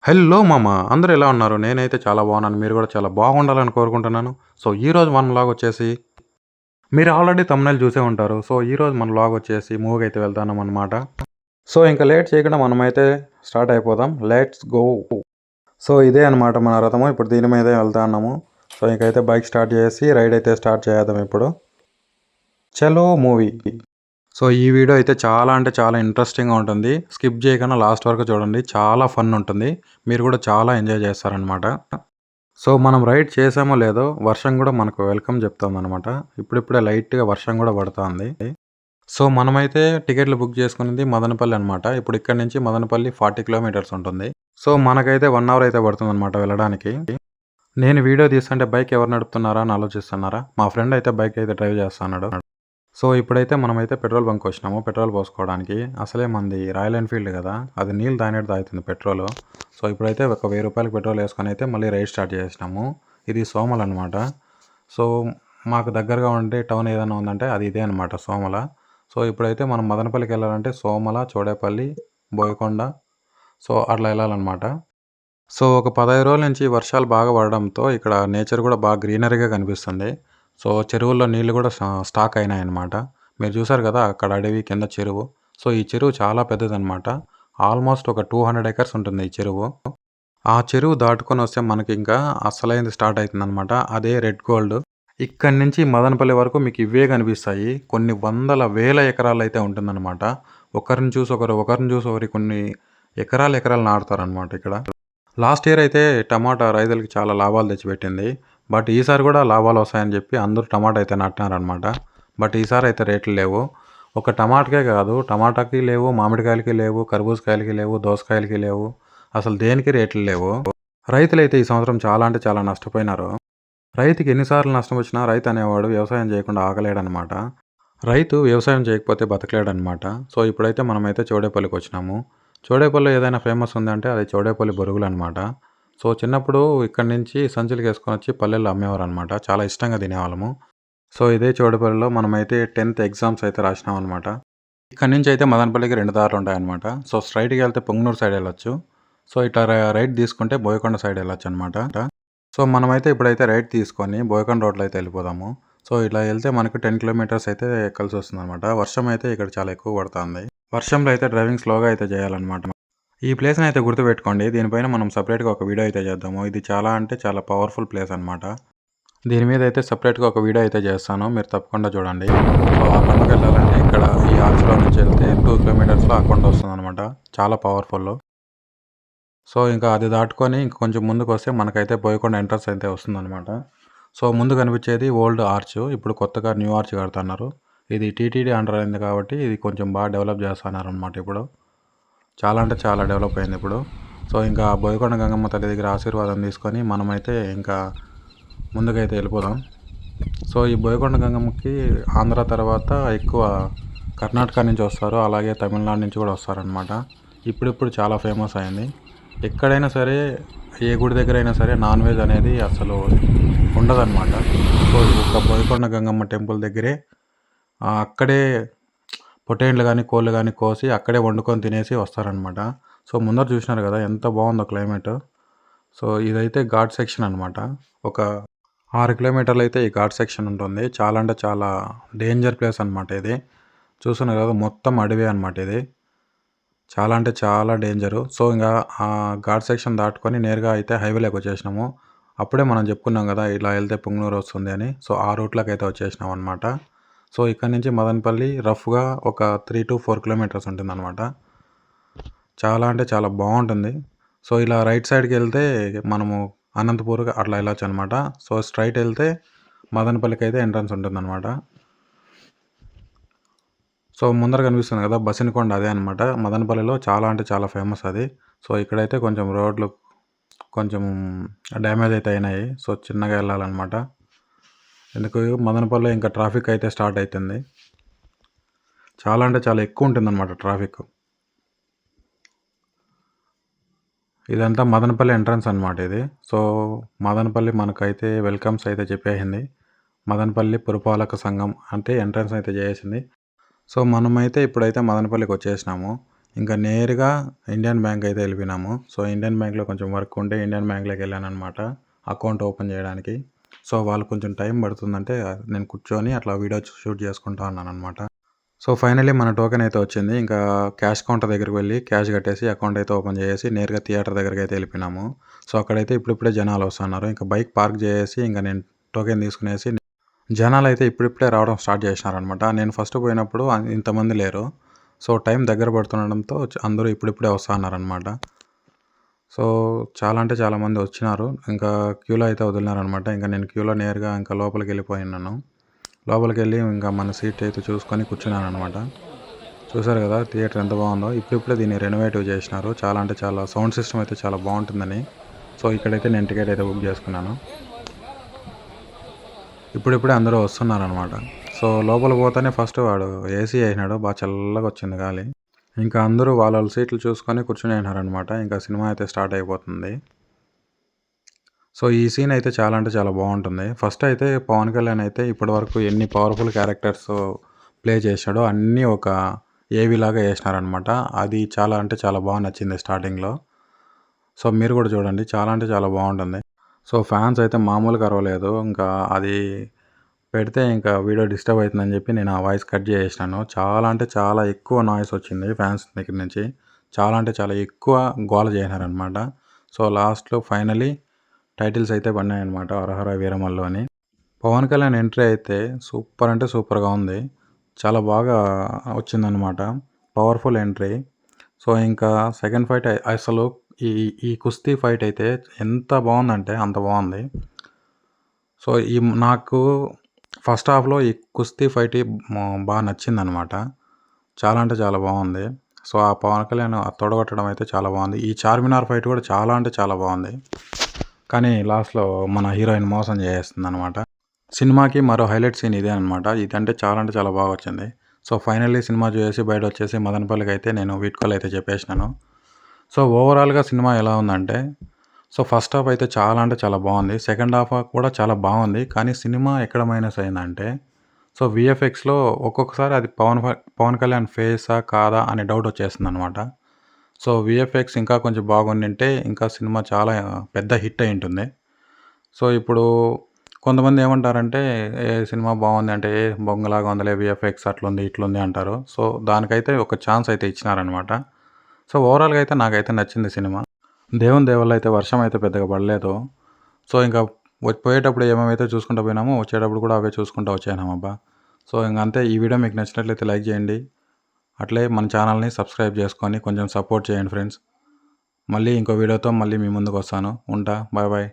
Hello మామ! అందరూ ఎలా ఉన్నారు? నేనైతే చాలా బాగున్నాను. మీరు కూడా చాలా బాగుండాలని కోరుకుంటున్నాను. సో, ఈరోజు మన వ్లాగ్ వచ్చేసి మీరు ఆల్రెడీ థంబ్‌నెయిల్ చూసే ఉంటారు. సో, ఈరోజు మన వ్లాగ్ వచ్చేసి మూవీకి అయితే వెళ్తున్నామనమాట. సో, ఇంకా లేట్ చేయకుండా మనమైతే స్టార్ట్ అయిపోదాం. Let's go! సో, ఇదే అనమాట మన రథము. ఇప్పుడు దీని మీదే వెళ్తా ఉన్నాము. సో, ఇంకైతే బైక్ స్టార్ట్ చేసి రైడ్ అయితే స్టార్ట్ చేద్దాం ఇప్పుడు. చలో మూవీ. సో, ఈ వీడియో అయితే చాలా అంటే చాలా ఇంట్రెస్టింగ్‌గా ఉంటుంది. స్కిప్ చేయకుండా లాస్ట్ వరకు చూడండి. చాలా ఫన్ ఉంటుంది. మీరు కూడా చాలా ఎంజాయ్ చేస్తారనమాట. సో, మనం రైడ్ చేసామో లేదో వర్షం కూడా మనకు వెల్కమ్ చెప్తుందనమాట. ఇప్పుడిప్పుడే లైట్‌గా వర్షం కూడా పడతాంది. సో, మనమైతే టికెట్లు బుక్ చేసుకున్నది మదనపల్లి అనమాట. ఇప్పుడు ఇక్కడి నుంచి మదనపల్లి 40 కిలోమీటర్స్ ఉంటుంది. సో, మనకైతే 1 అవర్ అయితే పడుతుందనమాట వెళ్ళడానికి. నేను వీడియో తీస్తుంటే బైక్ ఎవరు నడుపుతున్నారా అని ఆలోచిస్తున్నారా? మా ఫ్రెండ్ అయితే బైక్ అయితే డ్రైవ్ చేస్తున్నాడు. సో, ఇప్పుడైతే మనమైతే పెట్రోల్ బంక్ వచ్చినాము పెట్రోల్ పోసుకోవడానికి. అసలే మనది రాయల్ ఎన్ఫీల్డ్ కదా! అది నీళ్ళు తాగినట్టు తాగుతుంది పెట్రోలు. సో, ఇప్పుడైతే ఒక ₹1000 పెట్రోల్ వేసుకొని అయితే మళ్ళీ రైడ్ స్టార్ట్ చేసినాము. ఇది సోమల అనమాట. సో, మాకు దగ్గరగా ఉండే టౌన్ ఏదైనా ఉందంటే అది ఇదే అనమాట సోమల. సో, ఇప్పుడైతే మనం మదనపల్లికి వెళ్ళాలంటే సోమల, చోడేపల్లి, బోయకొండ సో, అట్లా వెళ్ళాలన్నమాట. సో, ఒక 15 రోజుల నుంచి వర్షాలు బాగా పడడంతో ఇక్కడ నేచర్ కూడా బాగా గ్రీనరీగా కనిపిస్తుంది. సో, చెరువుల్లో నీళ్ళు కూడా స్టాక్ అయినాయన్నమాట. మీరు చూసారు కదా! అక్కడ అడవి కింద చెరువు. సో, ఈ చెరువు చాలా పెద్దదనమాట. ఆల్మోస్ట్ ఒక 200 ఎకర్స్ ఉంటుంది ఈ చెరువు. ఆ చెరువు దాటుకొని వస్తే మనకి ఇంకా అసలైంది స్టార్ట్ అవుతుందనమాట. అదే రెడ్ గోల్డ్. ఇక్కడి నుంచి మదనపల్లి వరకు మీకు ఇవే కనిపిస్తాయి. కొన్ని వందల వేల ఎకరాలైతే ఉంటుందన్నమాట. ఒకరిని చూసి ఒకరు, ఒకరిని చూసి ఒకరు కొన్ని ఎకరాలు నాటుతారనమాట ఇక్కడ. లాస్ట్ ఇయర్ అయితే టమాటా రైతులకి చాలా లాభాలు తెచ్చిపెట్టింది. బట్ ఈసారి కూడా లాభాలు వస్తాయని చెప్పి అందరూ టమాటా అయితే నాటినారనమాట. బట్ ఈసారి అయితే రేట్లు లేవు. ఒక టమాటాకే కాదు, టమాటాకి లేవు, మామిడికాయలకి లేవు, కర్బూజకాయలకి లేవు, దోసకాయలకి లేవు. అసలు దేనికి రేట్లు లేవు. రైతులైతే ఈ సంవత్సరం చాలా అంటే చాలా నష్టపోయినారు. రైతుకి ఎన్నిసార్లు నష్టం వచ్చినా రైతు అనేవాడు వ్యవసాయం చేయకుండా ఆగలేడనమాట. రైతు వ్యవసాయం చేయకపోతే బతకలేడనమాట. సో, ఇప్పుడైతే మనమైతే చౌడేపల్లికి వచ్చినాము. చౌడేపల్లిలో ఏదైనా ఫేమస్ ఉందంటే అది చౌడేపల్లి బొరుగులు అనమాట. సో, చిన్నప్పుడు ఇక్కడి నుంచి సంచులకి వేసుకొని వచ్చి పల్లెల్లో అమ్మేవారనమాట. చాలా ఇష్టంగా తినేవాళ్ళము. సో, ఇదే చౌడేపల్లిలో మనమైతే 10th ఎగ్జామ్స్ అయితే రాసినాం అనమాట. ఇక్కడి నుంచి అయితే మదనపల్లికి 2 దారులు ఉంటాయన్నమాట. సో, స్ట్రైట్‌గా వెళ్తే పొంగనూరు సైడ్ వెళ్ళొచ్చు. సో, ఇట్లా రైట్ తీసుకుంటే బోయకొండ సైడ్ వెళ్ళొచ్చు అనమాట. సో, మనమైతే ఇప్పుడైతే రైట్ తీసుకొని బోయకొండ రోడ్లో అయితే వెళ్ళిపోదాము. సో, ఇట్లా వెళ్తే మనకు 10 కిలోమీటర్స్ అయితే ఎక్కాల్సి వస్తుందనమాట. వర్షం అయితే ఇక్కడ చాలా ఎక్కువ పడుతుంది. వర్షంలో అయితే డ్రైవింగ్ స్లోగా అయితే చేయాలన్నమాట. ఈ ప్లేస్‌ని అయితే గుర్తుపెట్టుకోండి. దీనిపైన మనం సెపరేట్‌గా ఒక వీడియో అయితే చేద్దాము. ఇది చాలా అంటే చాలా పవర్‌ఫుల్ ప్లేస్ అనమాట. దీని మీద అయితే సెపరేట్‌గా ఒక వీడియో అయితే చేస్తాను. మీరు తప్పకుండా చూడండి. సో, ఆ కొండకి వెళ్ళాలంటే ఇక్కడ ఈ ఆర్చ్‌లో నుంచి వెళ్తే 2 కిలోమీటర్స్‌లో ఆ కొండ వస్తుందనమాట. చాలా పవర్‌ఫుల్. సో, ఇంకా అది దాటుకొని ఇంక కొంచెం ముందుకొస్తే మనకైతే బోయకొండ ఎంట్రన్స్ అయితే వస్తుందనమాట. సో, ముందు కనిపించేది ఓల్డ్ ఆర్చ్. ఇప్పుడు కొత్తగా న్యూ ఆర్చ్ కడుతున్నారు. ఇది టీటీడీ అండర్ అయింది కాబట్టి ఇది కొంచెం బాగా డెవలప్ చేస్తున్నారనమాట ఇప్పుడు. చాలా అంటే చాలా డెవలప్ అయింది ఇప్పుడు. సో, ఇంకా బోయకొండ గంగమ్మ తల్లి దగ్గర ఆశీర్వాదం తీసుకొని మనమైతే ఇంకా ముందుకైతే వెళ్ళిపోదాం. సో, ఈ బోయకొండ గంగమ్మకి ఆంధ్ర తర్వాత ఎక్కువ కర్ణాటక నుంచి వస్తారు. అలాగే తమిళనాడు నుంచి కూడా వస్తారనమాట. ఇప్పుడిప్పుడు చాలా ఫేమస్ అయింది. ఎక్కడైనా సరే ఏ గుడి దగ్గర అయినా సరే నాన్ వెజ్ అనేది అసలు ఉండదన్నమాట. సో, ఒక బోయకొండ గంగమ్మ టెంపుల్ దగ్గరే అక్కడే పొట్టేండ్లు కానీ కోళ్ళు కానీ కోసి అక్కడే వండుకొని తినేసి వస్తారనమాట. సో, ముందర చూసినారు కదా ఎంత బాగుందో క్లైమేట్. సో, ఇదైతే ఘాట్ సెక్షన్ అనమాట. ఒక 6 కిలోమీటర్లు అయితే ఈ ఘాట్ సెక్షన్ ఉంటుంది. చాలా అంటే చాలా డేంజర్ ప్లేస్ అనమాట ఇది. చూస్తున్నారు కదా మొత్తం అడవి అనమాట ఇది. చాలా అంటే చాలా డేంజరు. సో, ఇంకా ఆ ఘాట్ సెక్షన్ దాటుకొని నేరుగా అయితే హైవేలోకి వచ్చేసినాము. అప్పుడే మనం చెప్పుకున్నాం కదా ఇలా వెళ్తే పుంగనూరు వస్తుంది అని. సో, ఆ రూట్లోకి అయితే వచ్చేసినాం అనమాట. సో, ఇక్కడ నుంచి మదనపల్లి రఫ్‌గా ఒక 3-4 కిలోమీటర్స్ ఉంటుందన్నమాట. చాలా అంటే చాలా బాగుంటుంది. సో, ఇలా రైట్ సైడ్‌కి వెళ్తే మనము అనంతపూర్ అట్లా వెళ్ళొచ్చు అనమాట. సో, స్ట్రైట్ వెళ్తే మదనపల్లికి అయితే ఎంట్రన్స్ ఉంటుందన్నమాట. సో, ముందర కనిపిస్తుంది కదా బసినకొండ అదే అనమాట. మదనపల్లిలో చాలా అంటే చాలా ఫేమస్ అది. సో, ఇక్కడైతే కొంచెం రోడ్లు కొంచెం డ్యామేజ్ అయితే అయినాయి. సో, చిన్నగా వెళ్ళాలన్నమాట. ఎందుకు మదనపల్లిలో ఇంకా ట్రాఫిక్ అయితే స్టార్ట్ అవుతుంది. చాలా అంటే చాలా ఎక్కువ ఉంటుందన్నమాట ట్రాఫిక్. ఇదంతా మదనపల్లి ఎంట్రన్స్ అనమాట ఇది. సో, మదనపల్లి మనకైతే వెల్కమ్స్ అయితే చెప్పేసింది. మదనపల్లి పురపాలక సంఘం అంటే ఎంట్రన్స్ అయితే చేసేసింది. సో, మనమైతే ఇప్పుడైతే మదనపల్లికి వచ్చేసినాము. ఇంకా నేరుగా ఇండియన్ బ్యాంక్ అయితే వెళ్ళిపోయినాము. సో, ఇండియన్ బ్యాంక్‌లో కొంచెం వర్క్ ఉంటే ఇండియన్ బ్యాంక్‌లోకి వెళ్ళాననమాట అకౌంట్ ఓపెన్ చేయడానికి. సో, వాళ్ళు కొంచెం టైం పడుతుందంటే నేను కూర్చొని అట్లా వీడియో షూట్ చేసుకుంటా ఉన్నాననమాట. సో, ఫైనల్లీ మన టోకెన్ అయితే వచ్చింది. ఇంకా క్యాష్ కౌంటర్ దగ్గరికి వెళ్ళి క్యాష్ కట్టేసి అకౌంట్ అయితే ఓపెన్ చేసేసి నేరుగా థియేటర్ దగ్గరికి అయితే వెళ్ళిపోయినాము. సో, అక్కడైతే ఇప్పుడిప్పుడే జనాలు వస్తున్నారు. ఇంకా బైక్ పార్క్ చేసేసి ఇంకా నేను టోకెన్ తీసుకునేసి జనాలైతే ఇప్పుడిప్పుడే రావడం స్టార్ట్ చేసినారనమాట. నేను ఫస్ట్ పోయినప్పుడు ఇంతమంది లేరు. సో, టైం దగ్గర పడుతుండడంతో అందరూ ఇప్పుడిప్పుడే వస్తా అన్నారనమాట. సో, చాలా అంటే చాలా మంది వచ్చినారు. ఇంకా క్యూలో అయితే వదిలినారనమాట. ఇంకా నేను క్యూలో నేరుగా ఇంకా లోపలికెళ్ళిపోయినాను. లోపలికెళ్ళి ఇంకా మన సీట్ అయితే చూసుకొని కూర్చున్నాననమాట. చూసారు కదా థియేటర్ ఎంత బాగుందో. ఇప్పుడిప్పుడే దీన్ని రెనోవేటివ్ చేసినారు. చాలా అంటే చాలా సౌండ్ సిస్టమ్ అయితే చాలా బాగుంటుందని. సో, ఇక్కడైతే నేను టికెట్ అయితే బుక్ చేసుకున్నాను. ఇప్పుడిప్పుడే అందరూ వస్తున్నారనమాట. సో, లోపలికి పోతేనే ఫస్ట్ వాడు ఏసీ ఏసినాడు. బాగా చల్లగా వచ్చింది గాలి. ఇంకా అందరూ వాళ్ళ వాళ్ళ సీట్లు చూసుకొని కూర్చునేసినారనమాట. ఇంకా సినిమా అయితే స్టార్ట్ అయిపోతుంది. సో, ఈ సీన్ అయితే చాలా అంటే చాలా బాగుంటుంది. ఫస్ట్ అయితే పవన్ కళ్యాణ్ అయితే ఇప్పటివరకు ఎన్ని పవర్‌ఫుల్ క్యారెక్టర్స్ ప్లే చేశాడో అన్నీ ఒక ఏవీలాగా ఏసినారనమాట. అది చాలా అంటే చాలా బాగా నచ్చింది స్టార్టింగ్‌లో. సో, మీరు కూడా చూడండి. చాలా అంటే చాలా బాగుంటుంది. సో, ఫ్యాన్స్ అయితే మామూలుగా అరవలేదు. ఇంకా అది పెడితే ఇంకా వీడియో డిస్టర్బ్ అవుతుందని చెప్పి నేను ఆ వాయిస్ కట్ చేసేసినాను. చాలా అంటే చాలా ఎక్కువ నాయిస్ వచ్చింది ఫ్యాన్స్ దగ్గర నుంచి. చాలా అంటే చాలా ఎక్కువ గోల చేసినారనమాట. సో, లాస్ట్‌లో ఫైనల్లీ టైటిల్స్ అయితే పడినాయన్నమాట 'హరహర వీరమల్లు' అని. పవన్ కళ్యాణ్ ఎంట్రీ అయితే సూపర్ అంటే సూపర్‌గా ఉంది. చాలా బాగా వచ్చిందనమాట. Powerful entry. సో, ఇంకా సెకండ్ ఫైట్ అసలు ఈ ఈ కుస్తీ ఫైట్ అయితే ఎంత బాగుందంటే అంత బాగుంది. సో, నాకు ఫస్ట్ హాఫ్‌లో ఈ కుస్తీ ఫైట్ బాగా నచ్చిందనమాట. చాలా అంటే చాలా బాగుంది. సో, ఆ పవన్ కళ్యాణ్ తొడగొట్టడం అయితే చాలా బాగుంది. ఈ చార్మినార్ ఫైట్ కూడా చాలా అంటే చాలా బాగుంది. కానీ లాస్ట్‌లో మన హీరోయిన్ మోసం చేసేస్తుందనమాట. సినిమాకి మరో హైలైట్ సీన్ ఇదే అనమాట. ఇదంటే చాలా అంటే చాలా బాగా వచ్చింది. సో, ఫైనల్లీ సినిమా చూసేసి బయటొచ్చేసి మదనపల్లికైతే నేను వీడ్కోలు అయితే చెప్పేసినాను. సో, ఓవరాల్‌గా సినిమా ఎలా ఉందంటే, సో, ఫస్ట్ హాఫ్ అయితే చాలా అంటే చాలా బాగుంది. సెకండ్ హాఫ్ కూడా చాలా బాగుంది. కానీ సినిమా ఎక్కడ మైనస్ అయిందంటే, సో, వీఎఫ్ఎక్స్‌లో ఒక్కొక్కసారి అది పవన్ కళ్యాణ్ ఫేసా కాదా అనే డౌట్ వచ్చేస్తుందనమాట. సో, వీఎఫ్ఎక్స్ ఇంకా కొంచెం బాగుండింటే ఇంకా సినిమా చాలా పెద్ద హిట్ అయ్యుంటుంది. సో, ఇప్పుడు కొంతమంది ఏమంటారంటే, "ఏ సినిమా బాగుంది" అంటే, "ఏ బొంగలాగా ఉందిలే వీఎఫ్ఎక్స్ అట్లుంది, ఇట్లుంది" అంటారు. సో, దానికైతే ఒక ఛాన్స్ అయితే ఇచ్చినారనమాట. సో, ఓవరాల్‌గా అయితే నాకైతే నచ్చింది సినిమా. దేవుని దయ వల్ల అయితే వర్షం అయితే పెద్దగా పడలేదు. సో, ఇంకా పోయేటప్పుడు ఏమేమైతే చూసుకుంటూ పోయినామో, వచ్చేటప్పుడు కూడా అవే చూసుకుంటూ వచ్చేసినామబ్బా. సో, ఇంక అంతే. ఈ వీడియో మీకు నచ్చినట్లయితే లైక్ చేయండి. అట్లే మన ఛానల్‌ని సబ్స్క్రైబ్ చేసుకొని కొంచెం సపోర్ట్ చేయండి ఫ్రెండ్స్. మళ్ళీ ఇంకో వీడియోతో మళ్ళీ మీ ముందుకొస్తాను. ఉంటా. Bye bye.